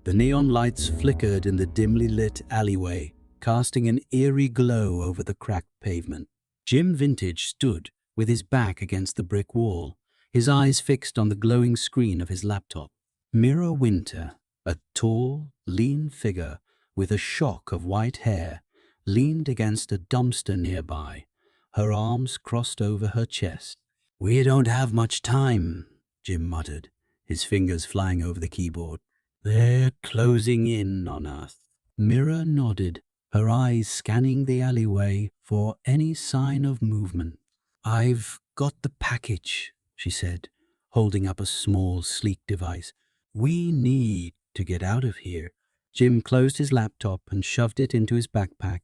The neon lights flickered in the dimly lit alleyway, casting an eerie glow over the cracked pavement. Jim Vintage stood with his back against the brick wall, his eyes fixed on the glowing screen of his laptop. Mira Winter, a tall, lean figure with a shock of white hair, leaned against a dumpster nearby, her arms crossed over her chest. "We don't have much time," Jim muttered, his fingers flying over the keyboard. "They're closing in on us." Mira nodded, her eyes scanning the alleyway for any sign of movement. "I've got the package," she said, holding up a small, sleek device. "We need to get out of here." Jim closed his laptop and shoved it into his backpack,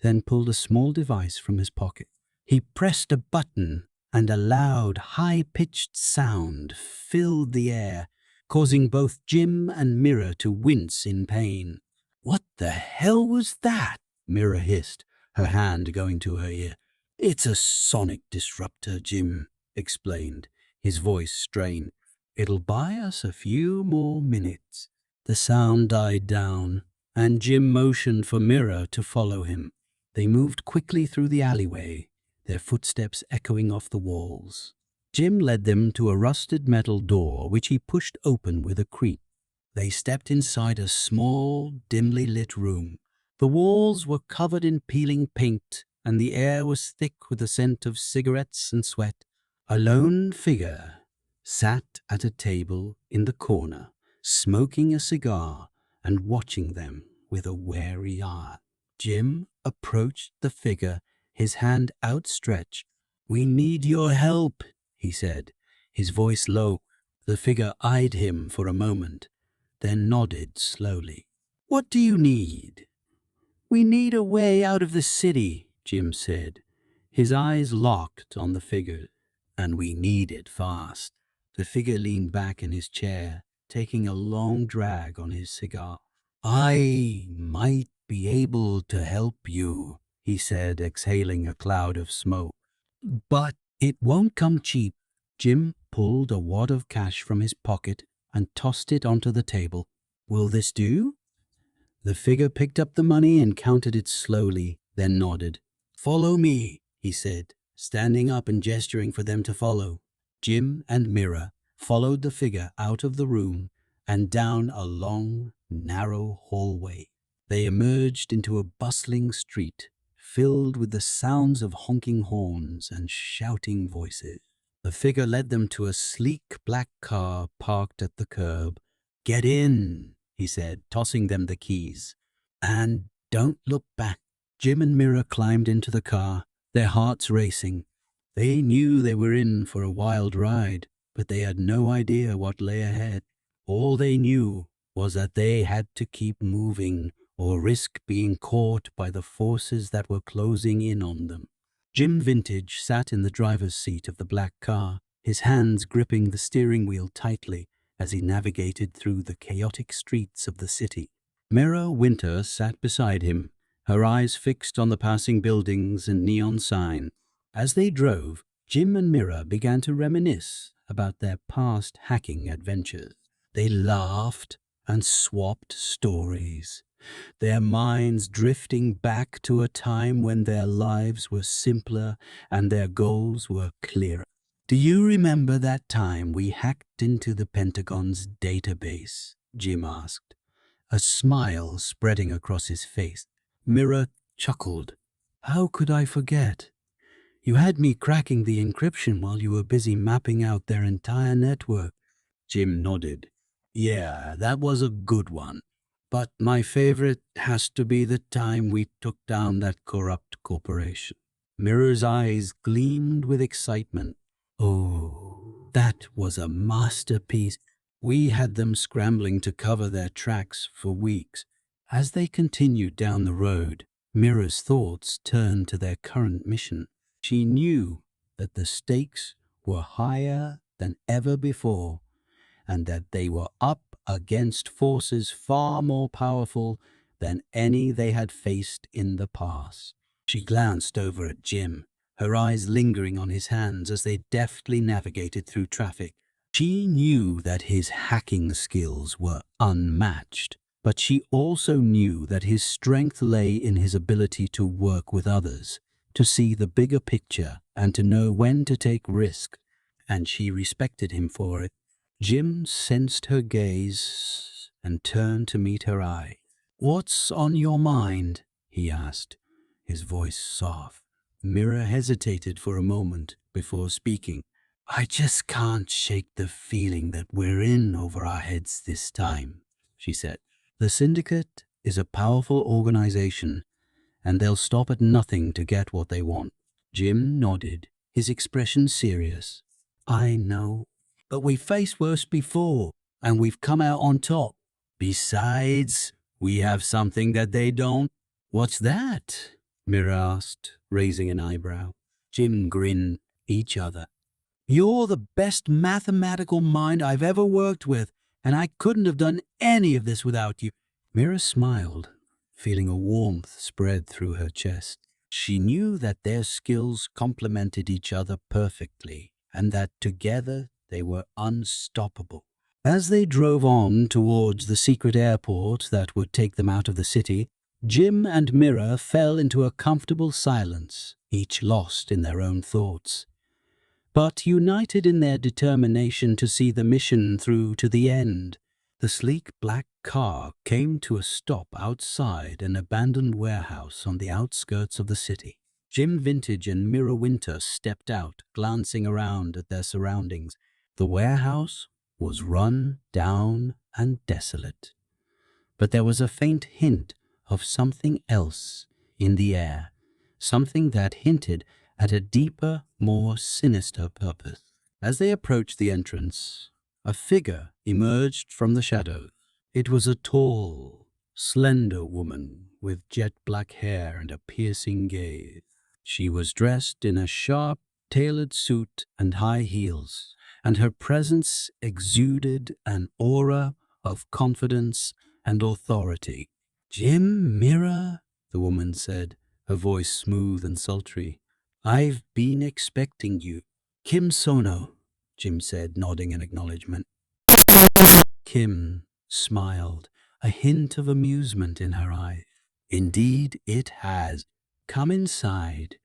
then pulled a small device from his pocket. He pressed a button, and a loud, high-pitched sound filled the air, causing both Jim and Mira to wince in pain. "What the hell was that?" Mira hissed, her hand going to her ear. "It's a sonic disruptor," Jim explained, his voice strained. "It'll buy us a few more minutes." The sound died down, and Jim motioned for Mira to follow him. They moved quickly through the alleyway, their footsteps echoing off the walls. Jim led them to a rusted metal door, which he pushed open with a creak. They stepped inside a small, dimly lit room. The walls were covered in peeling paint, and the air was thick with the scent of cigarettes and sweat. A lone figure sat at a table in the corner, smoking a cigar and watching them with a wary eye. Jim approached the figure, his hand outstretched. "We need your help," he said, his voice low. The figure eyed him for a moment, then nodded slowly. "What do you need?" "We need a way out of the city," Jim said, his eyes locked on the figure. "And we need it fast." The figure leaned back in his chair, taking a long drag on his cigar. "I might be able to help you," he said, exhaling a cloud of smoke. "But it won't come cheap." Jim pulled a wad of cash from his pocket and tossed it onto the table. "Will this do?" The figure picked up the money and counted it slowly, then nodded. "Follow me," he said, standing up and gesturing for them to follow. Jim and Mira followed the figure out of the room and down a long, narrow hallway. They emerged into a bustling street, filled with the sounds of honking horns and shouting voices. The figure led them to a sleek black car parked at the curb. "Get in," he said, tossing them the keys. "And don't look back." Jim and Mira climbed into the car, their hearts racing. They knew they were in for a wild ride, but they had no idea what lay ahead. All they knew was that they had to keep moving or risk being caught by the forces that were closing in on them. Jim Vintage sat in the driver's seat of the black car, his hands gripping the steering wheel tightly as he navigated through the chaotic streets of the city. Mira Winter sat beside him, her eyes fixed on the passing buildings and neon sign. As they drove, Jim and Mira began to reminisce about their past hacking adventures. They laughed and swapped stories, their minds drifting back to a time when their lives were simpler and their goals were clearer. "Do you remember that time we hacked into the Pentagon's database?" Jim asked, a smile spreading across his face. Mira chuckled. "How could I forget? You had me cracking the encryption while you were busy mapping out their entire network." Jim nodded. "Yeah, that was a good one. But my favorite has to be the time we took down that corrupt corporation." Mira's eyes gleamed with excitement. "Oh, that was a masterpiece. We had them scrambling to cover their tracks for weeks." As they continued down the road, Mira's thoughts turned to their current mission. She knew that the stakes were higher than ever before, and that they were up against forces far more powerful than any they had faced in the past. She glanced over at Jim, her eyes lingering on his hands as they deftly navigated through traffic. She knew that his hacking skills were unmatched, But she also knew that his strength lay in his ability to work with others, to see the bigger picture and to know when to take risk, and she respected him for it. Jim sensed her gaze and turned to meet her eye. "What's on your mind?" he asked, his voice soft. Mira hesitated for a moment before speaking. "I just can't shake the feeling that we're in over our heads this time," she said. "The Syndicate is a powerful organization, and they'll stop at nothing to get what they want." Jim nodded, his expression serious. "I know, but we've faced worse before, and we've come out on top. Besides, we have something that they don't." "What's that?" Mira asked, raising an eyebrow. Jim grinned. Each other. "You're the best mathematical mind I've ever worked with, and I couldn't have done any of this without you." Mira smiled, feeling a warmth spread through her chest. She knew that their skills complemented each other perfectly, and that together they were unstoppable. As they drove on towards the secret airport that would take them out of the city, Jim and Mira fell into a comfortable silence, each lost in their own thoughts, but united in their determination to see the mission through to the end. The sleek black car came to a stop outside an abandoned warehouse on the outskirts of the city. Jim Vintage and Mira Winter stepped out, glancing around at their surroundings. The warehouse was run down and desolate, but there was a faint hint of something else in the air, something that hinted at a deeper, more sinister purpose. As they approached the entrance, a figure emerged from the shadows. It was a tall, slender woman with jet black hair and a piercing gaze. She was dressed in a sharp, tailored suit and high heels, and her presence exuded an aura of confidence and authority. "Jim, Mira," the woman said, her voice smooth and sultry. "I've been expecting you." "Kim Sono," Jim said, nodding in acknowledgement. Kim smiled, a hint of amusement in her eyes. "Indeed it has. Come inside.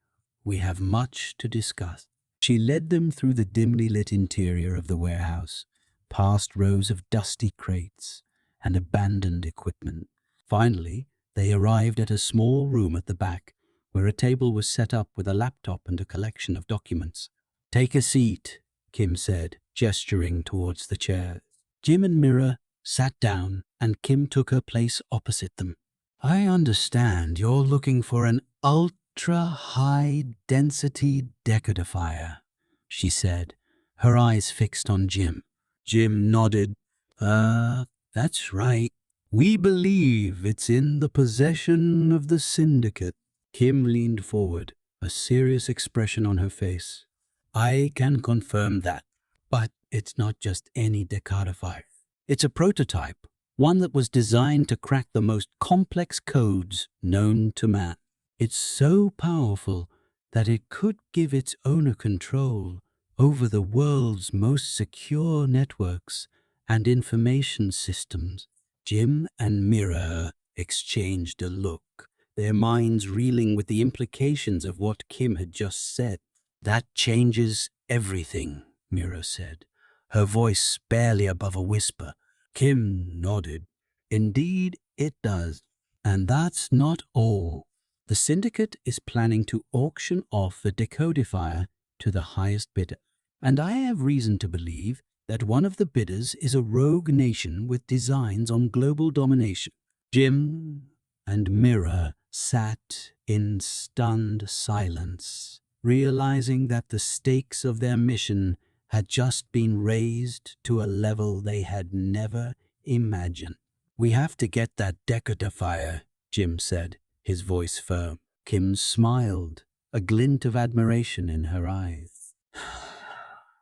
We have much to discuss." She led them through the dimly lit interior of the warehouse, past rows of dusty crates and abandoned equipment. Finally, they arrived at a small room at the back, where a table was set up with a laptop and a collection of documents. "Take a seat," Kim said, gesturing towards the chair. Jim and Mira sat down, and Kim took her place opposite them. "I understand you're looking for an ultra-high-density decodifier," she said, her eyes fixed on Jim. Jim nodded. That's right. We believe it's in the possession of the Syndicate." Kim leaned forward, a serious expression on her face. "I can confirm that. But it's not just any decodifier. It's a prototype, one that was designed to crack the most complex codes known to man. It's so powerful that it could give its owner control over the world's most secure networks and information systems." Jim and Mira exchanged a look, their minds reeling with the implications of what Kim had just said. "That changes everything," Mira said, her voice barely above a whisper. Kim nodded. "Indeed it does. And that's not all. The Syndicate is planning to auction off the decodifier to the highest bidder. And I have reason to believe that one of the bidders is a rogue nation with designs on global domination." Jim and Mira sat in stunned silence, realizing that the stakes of their mission had just been raised to a level they had never imagined. "We have to get that decodifier," Jim said, his voice firm. Kim smiled, a glint of admiration in her eyes.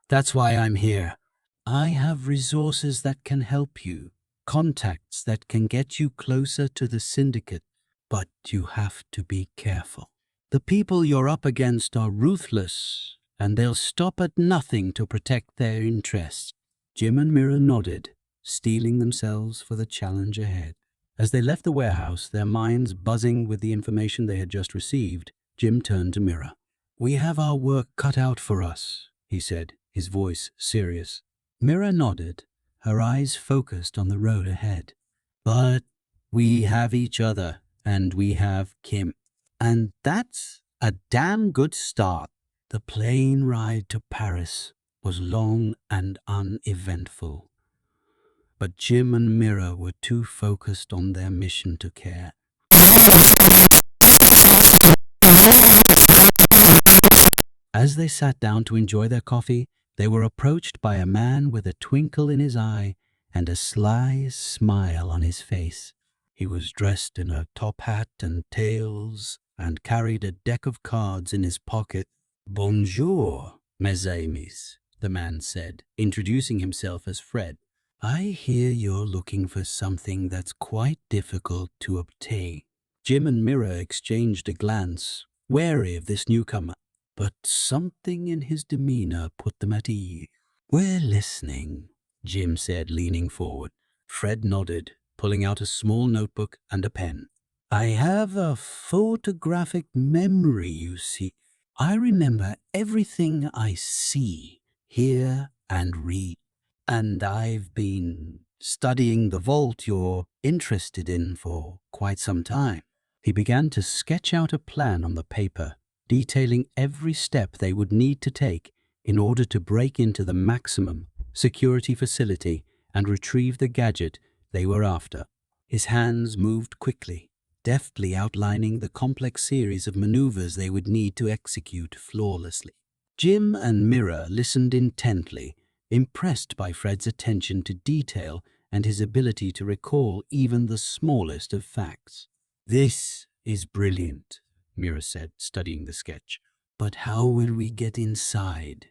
"That's why I'm here. I have resources that can help you, contacts that can get you closer to the Syndicate, but you have to be careful. The people you're up against are ruthless, and they'll stop at nothing to protect their interests." Jim and Mira nodded, steeling themselves for the challenge ahead. As they left the warehouse, their minds buzzing with the information they had just received, Jim turned to Mira. "We have our work cut out for us," he said, his voice serious. Mira nodded, her eyes focused on the road ahead. "But we have each other, and we have Kim. And that's a damn good start." The plane ride to Paris was long and uneventful, but Jim and Mira were too focused on their mission to care. As they sat down to enjoy their coffee, they were approached by a man with a twinkle in his eye and a sly smile on his face. He was dressed in a top hat and tails and carried a deck of cards in his pocket. "Bonjour, mes amis," the man said, introducing himself as Fred. "I hear you're looking for something that's quite difficult to obtain." Jim and Mira exchanged a glance, wary of this newcomer, but something in his demeanor put them at ease. "We're listening," Jim said, leaning forward. Fred nodded, pulling out a small notebook and a pen. "I have a photographic memory, you see. I remember everything I see, hear, and read. And I've been studying the vault you're interested in for quite some time." He began to sketch out a plan on the paper, detailing every step they would need to take in order to break into the maximum security facility and retrieve the gadget they were after. His hands moved quickly, deftly outlining the complex series of maneuvers they would need to execute flawlessly. Jim and Mira listened intently, impressed by Fred's attention to detail and his ability to recall even the smallest of facts. "This is brilliant," Mira said, studying the sketch. "But how will we get inside?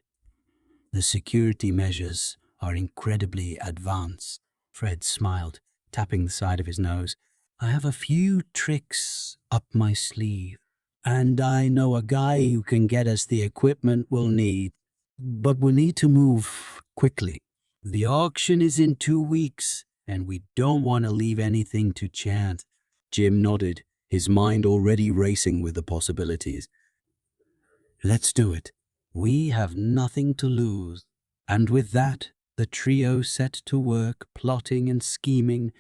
The security measures are incredibly advanced." Fred smiled, tapping the side of his nose. "I have a few tricks up my sleeve, and I know a guy who can get us the equipment we'll need. But we'll need to move quickly. The auction is in 2 weeks, and we don't want to leave anything to chance." Jim nodded, his mind already racing with the possibilities. "Let's do it. We have nothing to lose." And with that, the trio set to work plotting and scheming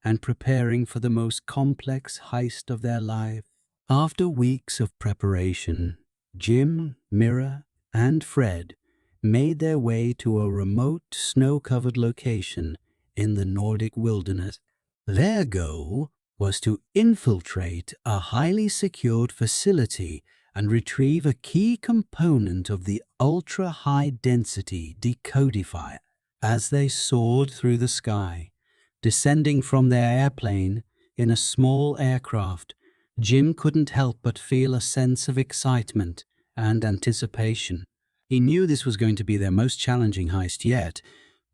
and preparing for the most complex heist of their life. After weeks of preparation, Jim, Mira, and Fred made their way to a remote, snow-covered location in the Nordic wilderness. Their goal was to infiltrate a highly secured facility and retrieve a key component of the ultra-high-density decodifier. As they soared through the sky, descending from their airplane in a small aircraft, Jim couldn't help but feel a sense of excitement and anticipation. He knew this was going to be their most challenging heist yet,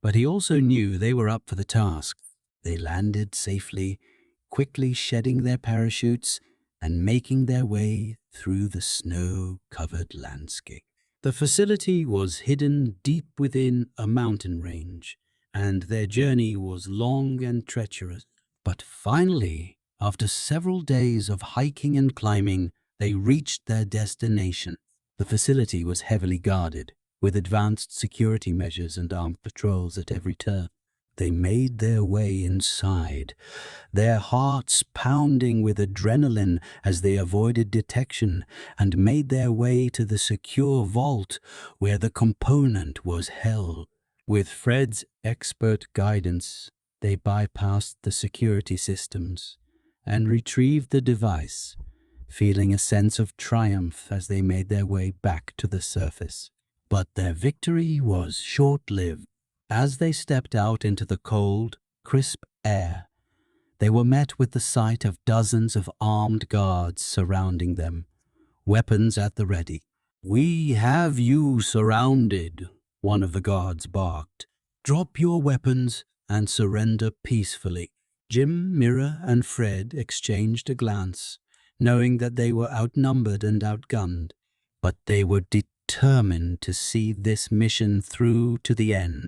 but he also knew they were up for the task. They landed safely, quickly shedding their parachutes and making their way through the snow-covered landscape. The facility was hidden deep within a mountain range, and their journey was long and treacherous. But finally, after several days of hiking and climbing, they reached their destination. The facility was heavily guarded, with advanced security measures and armed patrols at every turn. They made their way inside, their hearts pounding with adrenaline as they avoided detection, and made their way to the secure vault where the component was held. With Fred's expert guidance, they bypassed the security systems and retrieved the device, feeling a sense of triumph as they made their way back to the surface. But their victory was short-lived. As they stepped out into the cold, crisp air, they were met with the sight of dozens of armed guards surrounding them, weapons at the ready. "We have you surrounded," one of the guards barked. "Drop your weapons and surrender peacefully." Jim, Mira, and Fred exchanged a glance, knowing that they were outnumbered and outgunned, but they were determined to see this mission through to the end.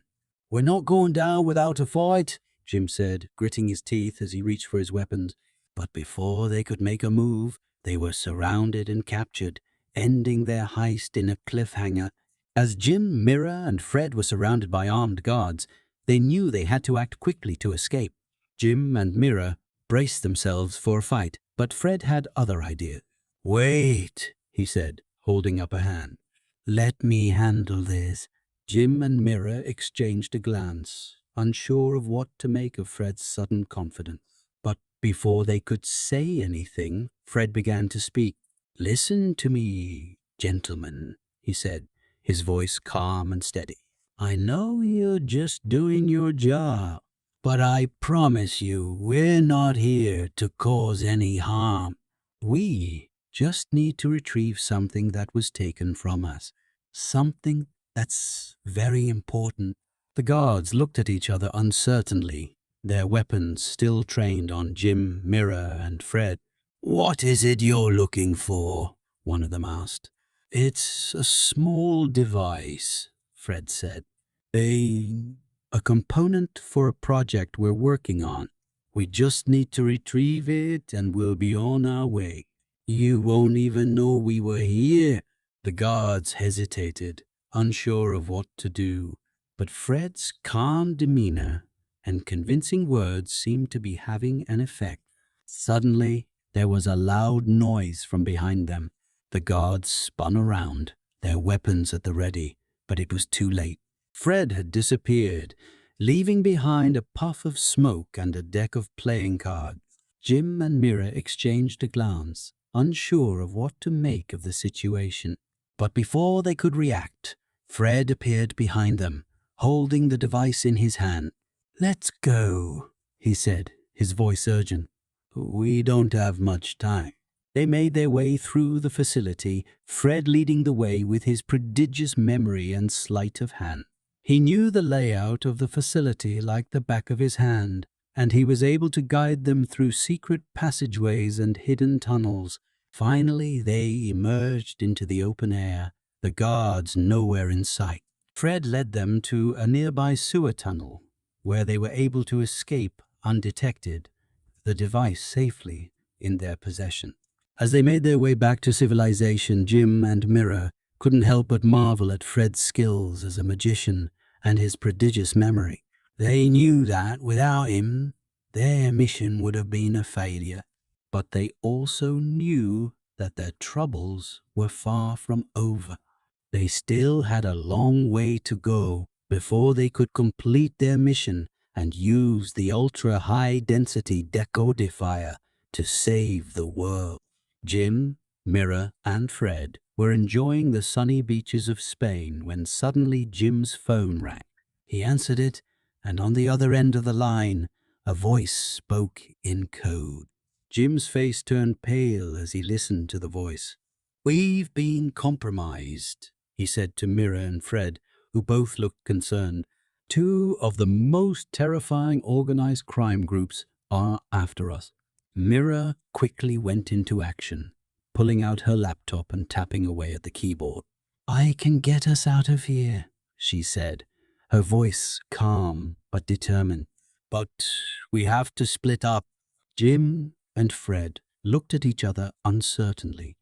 "We're not going down without a fight," Jim said, gritting his teeth as he reached for his weapons. But before they could make a move, they were surrounded and captured, ending their heist in a cliffhanger. As Jim, Mira, and Fred were surrounded by armed guards, they knew they had to act quickly to escape. Jim and Mira braced themselves for a fight, but Fred had other ideas. "Wait," he said, holding up a hand. "Let me handle this." Jim and Mira exchanged a glance, unsure of what to make of Fred's sudden confidence. But before they could say anything, Fred began to speak. "Listen to me, gentlemen," he said, his voice calm and steady. "I know you're just doing your job, but I promise you we're not here to cause any harm. We just need to retrieve something that was taken from us. Something that's very important." The guards looked at each other uncertainly, their weapons still trained on Jim, Mira, and Fred. "What is it you're looking for?" one of them asked. "It's a small device," Fred said. A component for a project we're working on. We just need to retrieve it and we'll be on our way. You won't even know we were here." The guards hesitated, unsure of what to do, but Fred's calm demeanor and convincing words seemed to be having an effect. Suddenly, there was a loud noise from behind them. The guards spun around, their weapons at the ready, but it was too late. Fred had disappeared, leaving behind a puff of smoke and a deck of playing cards. Jim and Mira exchanged a glance, unsure of what to make of the situation. But before they could react, Fred appeared behind them, holding the device in his hand. "Let's go," he said, his voice urgent. "We don't have much time." They made their way through the facility, Fred leading the way with his prodigious memory and sleight of hand. He knew the layout of the facility like the back of his hand, and he was able to guide them through secret passageways and hidden tunnels. Finally, they emerged into the open air, the guards nowhere in sight. Fred led them to a nearby sewer tunnel, where they were able to escape undetected, the device safely in their possession. As they made their way back to civilization, Jim and Mira couldn't help but marvel at Fred's skills as a magician and his prodigious memory. They knew that without him, their mission would have been a failure. But they also knew that their troubles were far from over. They still had a long way to go before they could complete their mission and use the ultra-high-density decodifier to save the world. Jim, Mira, and Fred were enjoying the sunny beaches of Spain when suddenly Jim's phone rang. He answered it, and on the other end of the line, a voice spoke in code. Jim's face turned pale as he listened to the voice. "We've been compromised," he said to Mira and Fred, who both looked concerned. "Two of the most terrifying organized crime groups are after us." Mira quickly went into action, pulling out her laptop and tapping away at the keyboard. "I can get us out of here," she said, her voice calm but determined. "But we have to split up." Jim and Fred looked at each other uncertainly,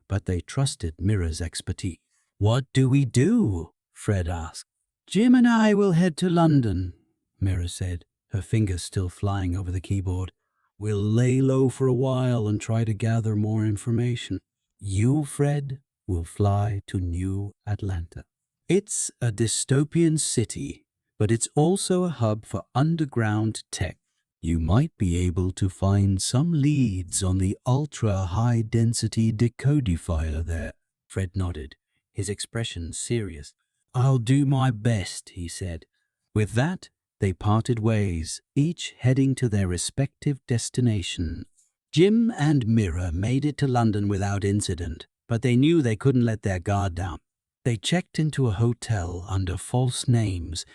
but they trusted Mira's expertise. "What do we do?" Fred asked. "Jim and I will head to London," Mira said, her fingers still flying over the keyboard. "We'll lay low for a while and try to gather more information. You, Fred, will fly to New Atlanta. It's a dystopian city, but it's also a hub for underground tech. You might be able to find some leads on the ultra-high-density decodifier there." Fred nodded, his expression serious. "I'll do my best," he said. With that, they parted ways, each heading to their respective destinations. Jim and Mira made it to London without incident, but they knew they couldn't let their guard down. They checked into a hotel under false names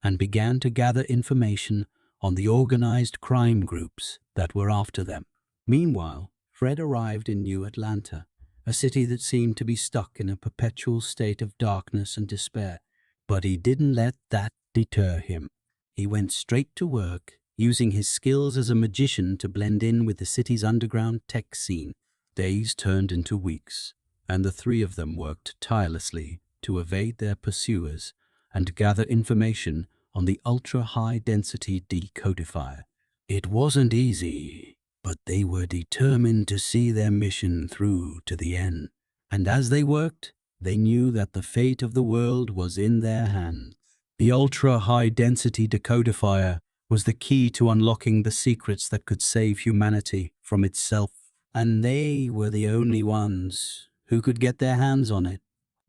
and began to gather information on the organized crime groups that were after them. Meanwhile, Fred arrived in New Atlanta, a city that seemed to be stuck in a perpetual state of darkness and despair. But he didn't let that deter him. He went straight to work, using his skills as a magician to blend in with the city's underground tech scene. Days turned into weeks, and the three of them worked tirelessly to evade their pursuers and gather information on the ultra-high-density decodifier. It wasn't easy, but they were determined to see their mission through to the end. And as they worked, they knew that the fate of the world was in their hands. The ultra-high-density decodifier was the key to unlocking the secrets that could save humanity from itself, and they were the only ones who could get their hands on it.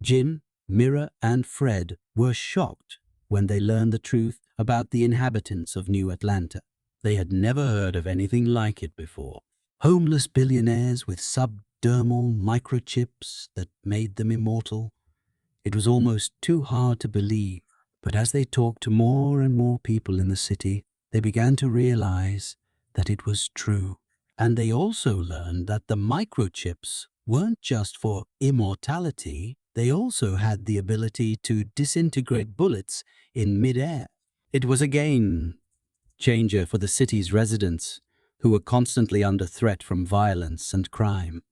Jim, Mira, and Fred were shocked when they learned the truth about the inhabitants of New Atlanta. They had never heard of anything like it before. Homeless billionaires with subdermal microchips that made them immortal. It was almost too hard to believe, but as they talked to more and more people in the city, they began to realize that it was true. And they also learned that the microchips weren't just for immortality, they also had the ability to disintegrate bullets in mid-air. It was a game changer for the city's residents, who were constantly under threat from violence and crime.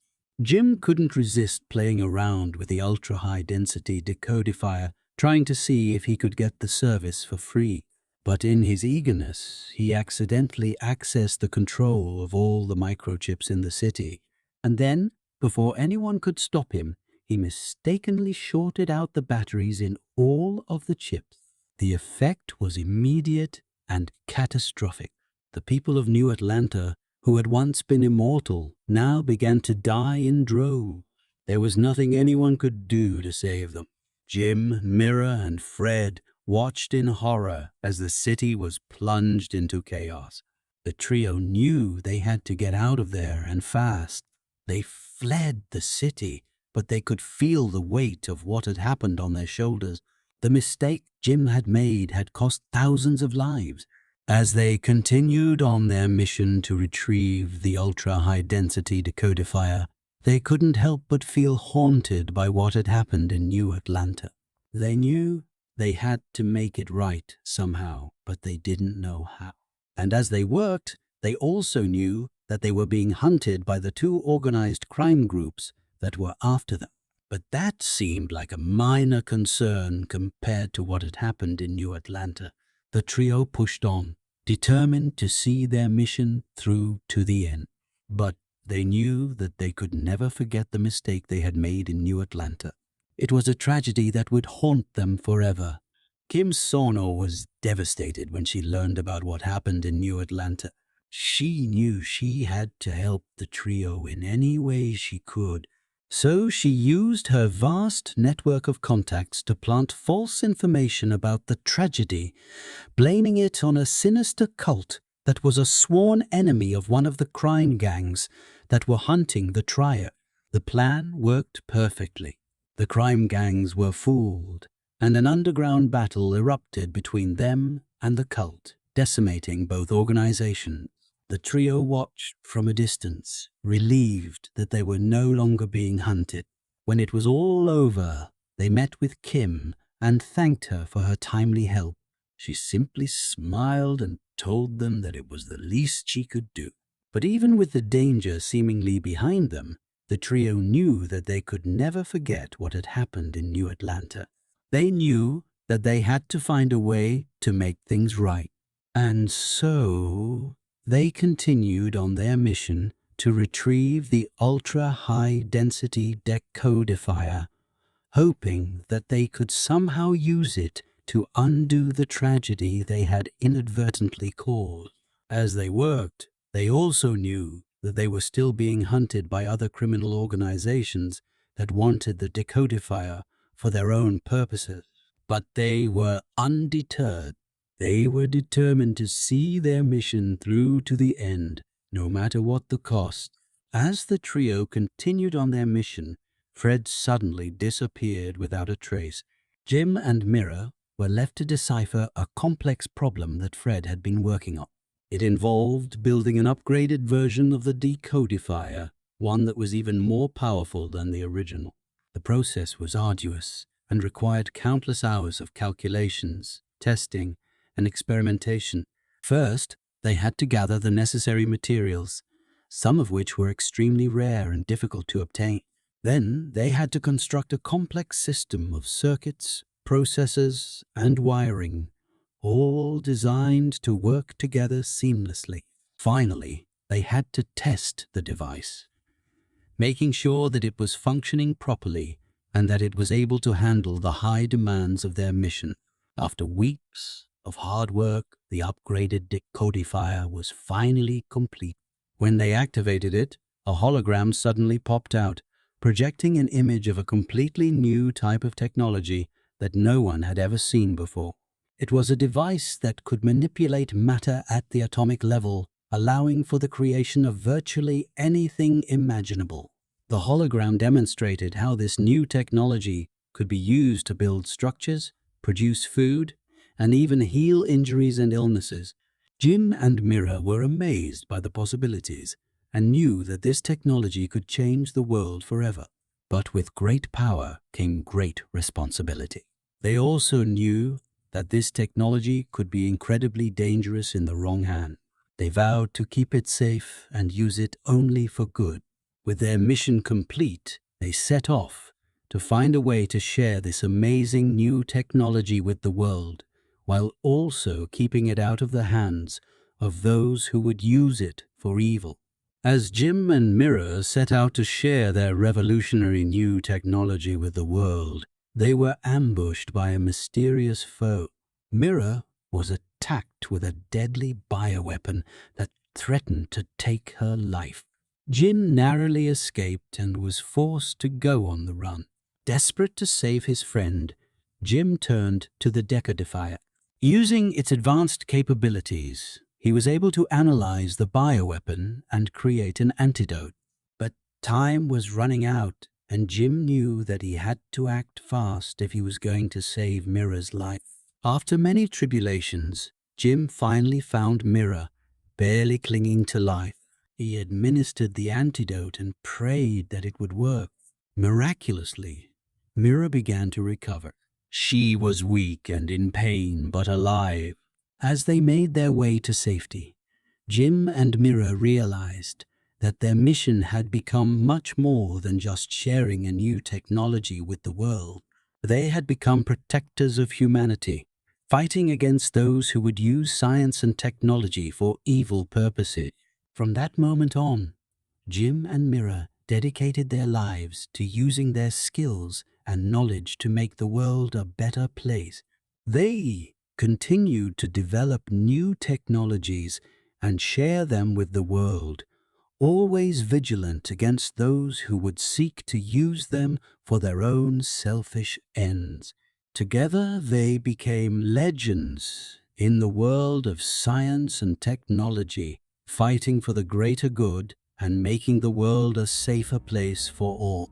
Jim couldn't resist playing around with the ultra-high-density decodifier, trying to see if he could get the service for free. But in his eagerness, he accidentally accessed the control of all the microchips in the city. And then, before anyone could stop him, he mistakenly shorted out the batteries in all of the chips. The effect was immediate and catastrophic. The people of New Atlanta, who had once been immortal, now began to die in droves. There was nothing anyone could do to save them. Jim, Mira, and Fred watched in horror as the city was plunged into chaos. The trio knew they had to get out of there and fast. They fled the city, but they could feel the weight of what had happened on their shoulders. The mistake Jim had made had cost thousands of lives. As they continued on their mission to retrieve the ultra-high-density decodifier, they couldn't help but feel haunted by what had happened in New Atlanta. They knew they had to make it right somehow, but they didn't know how. And as they worked, they also knew that they were being hunted by the two organized crime groups that were after them. But that seemed like a minor concern compared to what had happened in New Atlanta. The trio pushed on, determined to see their mission through to the end. But they knew that they could never forget the mistake they had made in New Atlanta. It was a tragedy that would haunt them forever. Kim Sono was devastated when she learned about what happened in New Atlanta. She knew she had to help the trio in any way she could. So she used her vast network of contacts to plant false information about the tragedy, blaming it on a sinister cult that was a sworn enemy of one of the crime gangs that were hunting the trio. The plan worked perfectly. The crime gangs were fooled, and an underground battle erupted between them and the cult, decimating both organizations. The trio watched from a distance, relieved that they were no longer being hunted. When it was all over, they met with Kim and thanked her for her timely help. She simply smiled and told them that it was the least she could do. But even with the danger seemingly behind them, the trio knew that they could never forget what had happened in New Atlanta. They knew that they had to find a way to make things right. And so they continued on their mission to retrieve the ultra-high-density decodifier, hoping that they could somehow use it to undo the tragedy they had inadvertently caused. As they worked, they also knew that they were still being hunted by other criminal organizations that wanted the decodifier for their own purposes. But they were undeterred. They were determined to see their mission through to the end, no matter what the cost. As the trio continued on their mission, Fred suddenly disappeared without a trace. Jim and Mira were left to decipher a complex problem that Fred had been working on. It involved building an upgraded version of the decodifier, one that was even more powerful than the original. The process was arduous and required countless hours of calculations, testing, and experimentation. First, They had to gather the necessary materials, some of which were extremely rare and difficult to obtain. Then they had to construct a complex system of circuits, processors, and wiring, all designed to work together seamlessly. Finally, they had to test the device, making sure that it was functioning properly and that it was able to handle the high demands of their mission. After weeks of hard work, the upgraded decodifier was finally complete. When they activated it, a hologram suddenly popped out, projecting an image of a completely new type of technology that no one had ever seen before. It was a device that could manipulate matter at the atomic level, allowing for the creation of virtually anything imaginable. The hologram demonstrated how this new technology could be used to build structures, produce food, and even heal injuries and illnesses. Jim and Mira were amazed by the possibilities and knew that this technology could change the world forever. But with great power came great responsibility. They also knew that this technology could be incredibly dangerous in the wrong hand. They vowed to keep it safe and use it only for good. With their mission complete, they set off to find a way to share this amazing new technology with the world, while also keeping it out of the hands of those who would use it for evil. As Jim and Mira set out to share their revolutionary new technology with the world, they were ambushed by a mysterious foe. Mira was attacked with a deadly bioweapon that threatened to take her life. Jim narrowly escaped and was forced to go on the run. Desperate to save his friend, Jim turned to the decodifier. Using its advanced capabilities, he was able to analyze the bioweapon and create an antidote. But time was running out, and Jim knew that he had to act fast if he was going to save Mira's life. After many tribulations, Jim finally found Mira, barely clinging to life. He administered the antidote and prayed that it would work. Miraculously, Mira began to recover. She was weak and in pain, but alive. As they made their way to safety, Jim and Mira realized that their mission had become much more than just sharing a new technology with the world. They had become protectors of humanity, fighting against those who would use science and technology for evil purposes. From that moment on, Jim and Mira dedicated their lives to using their skills and knowledge to make the world a better place. They continued to develop new technologies and share them with the world, always vigilant against those who would seek to use them for their own selfish ends. Together they became legends in the world of science and technology, fighting for the greater good and making the world a safer place for all.